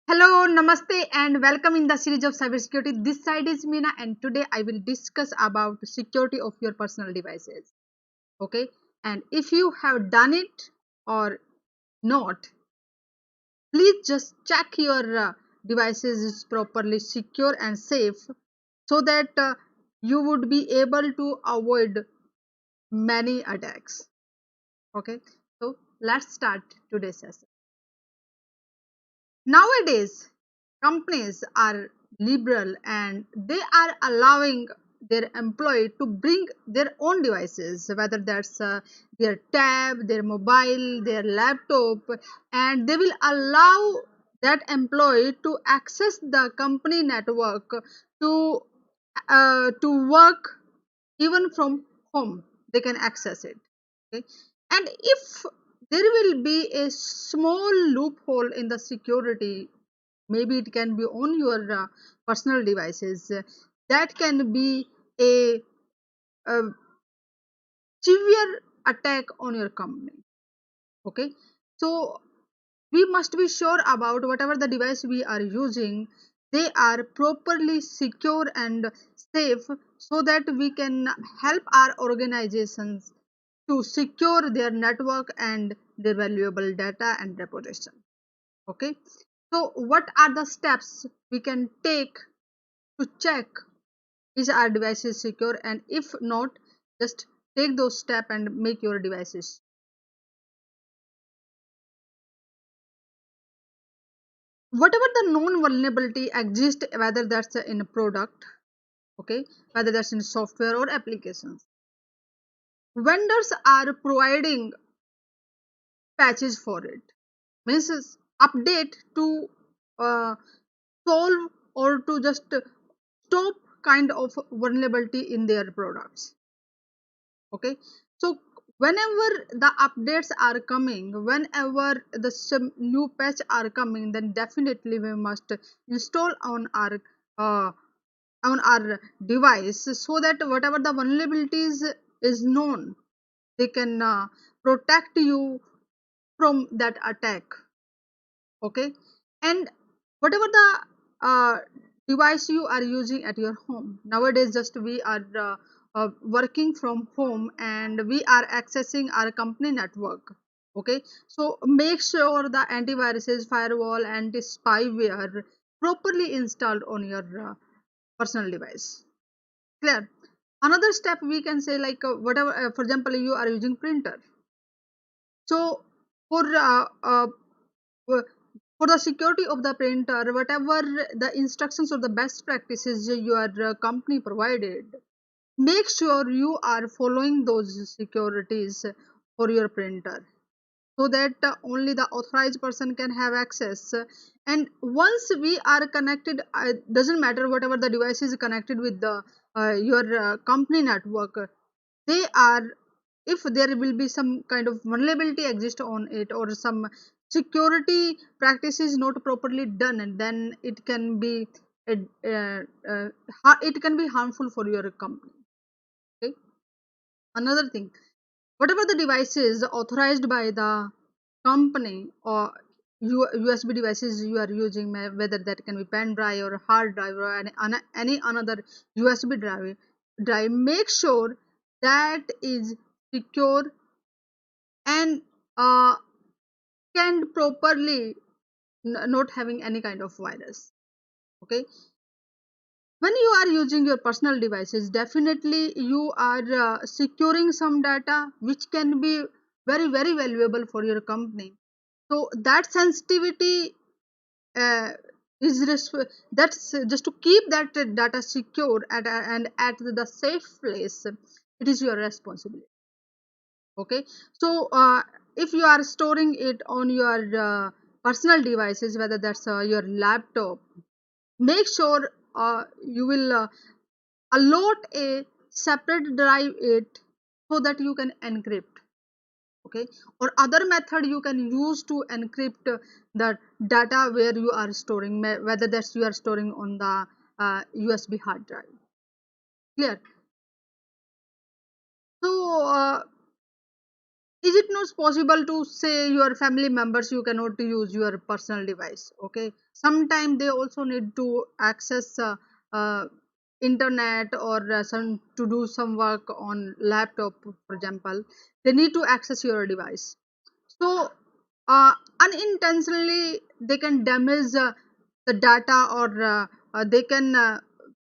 Hello, namaste, and welcome in the series of cybersecurity. This side is Meena, and today I will discuss about security of your personal devices. Okay, and if you have done it or not, please just check your devices is properly secure and safe, so that you would be able to avoid many attacks. Okay, so let's start today's session. Nowadays, companies are liberal and they are allowing their employee to bring their own devices, whether that's their tab, their mobile, their laptop, and they will allow that employee to access the company network to work even from home. They can access it. Okay, and if there will be a small loophole in the security, maybe it can be on your personal devices, that can be a severe attack on your company. Okay, so we must be sure about whatever the device we are using, they are properly secure and safe, so that we can help our organizations to secure their network and their valuable data and reputation. Okay, so what are the steps we can take to check is our devices secure, and if not, just take those steps and make your devices. Whatever the known vulnerability exists, whether that's in a product, okay, whether that's in software or applications, vendors are providing patches for it, means update to uh, solve or to just stop kind of vulnerability in their products. Okay, so whenever the updates are coming, whenever the some new patch are coming, then definitely we must install uh, on our device, so that whatever the vulnerabilities is known, they can protect you from that attack. Okay, and whatever the uh, device you are using at your home nowadays, just we are working from home and we are accessing our company network. Okay, so make sure the antiviruses, firewall, anti spyware properly installed on your personal device. Clear. Another step we can say, like whatever for example you are using printer, so for for the security of the printer, whatever the instructions or the best practices your company provided, make sure you are following those securities for your printer, so that only the authorized person can have access. And once we are connected, doesn't matter whatever the device is connected with the your company network, they are, if there will be some kind of vulnerability exist on it or some security practices not properly done, and then it can be it can be harmful for your company. Okay, another thing, whatever the devices authorized by the company or USB devices you are using, whether that can be pen drive or hard drive or any another USB drive, make sure that is secure and uh, can properly not having any kind of virus. Okay, when you are using your personal devices, definitely you are securing some data which can be very valuable for your company. So that sensitivity uh, that's just to keep that data secure and at the safe place, it is your responsibility. Okay, so if you are storing it on your personal devices, whether that's your laptop, make sure you will allot a separate drive it, so that you can encrypt. Okay, or other method you can use to encrypt the data where you are storing, whether that's you are storing on the USB hard drive. Clear. So is it not possible to say your family members you cannot use your personal device? Okay, sometimes they also need to access uh, internet, or some to do some work on laptop, for example. They need to access your device. So unintentionally they can damage the data, or they can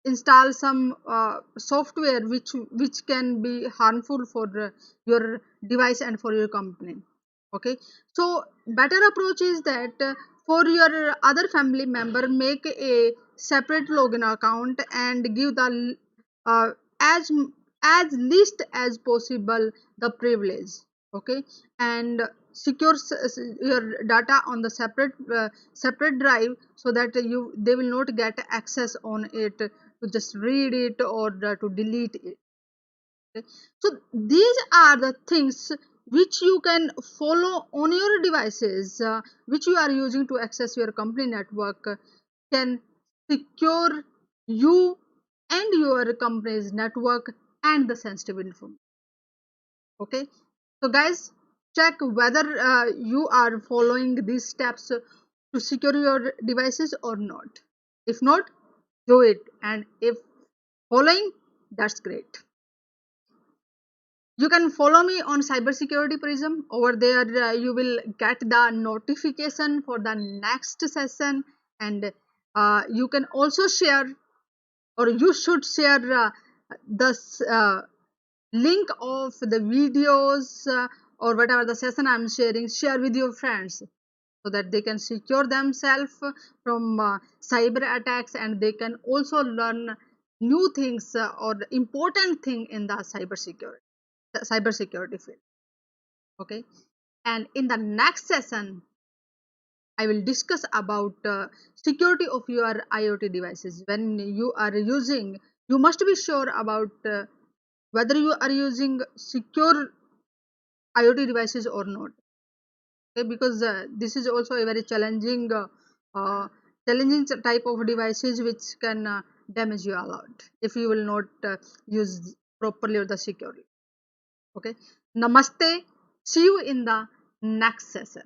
install some software which can be harmful for your device and for your company. Okay, so better approach is that for your other family member, make a separate login account and give the uh, as as least as possible the privilege. Okay, and secure your data on the separate drive, so that they will not get access on it to just read it, or to delete it. Okay? So these are the things which you can follow on your devices, which you are using to access your company network, can secure you and your company's network and the sensitive information. Okay, so guys, check whether you are following these steps to secure your devices or not. If not, do it, and if following, that's great. You can follow me on Cybersecurity Prism. Over there, you will get the notification for the next session, and you can also share, or you should share the link of the videos, or whatever the session I'm sharing. Share with your friends so that they can secure themselves from cyber attacks, and they can also learn new things, or important thing in the cybersecurity field. Okay, and in the next session I will discuss about security of your IoT devices. When you are using, you must be sure about whether you are using secure IoT devices or not. Okay, because this is also a very uh, challenging type of devices which can damage you a lot if you will not use properly or the securely. Okay, namaste, see you in the next session.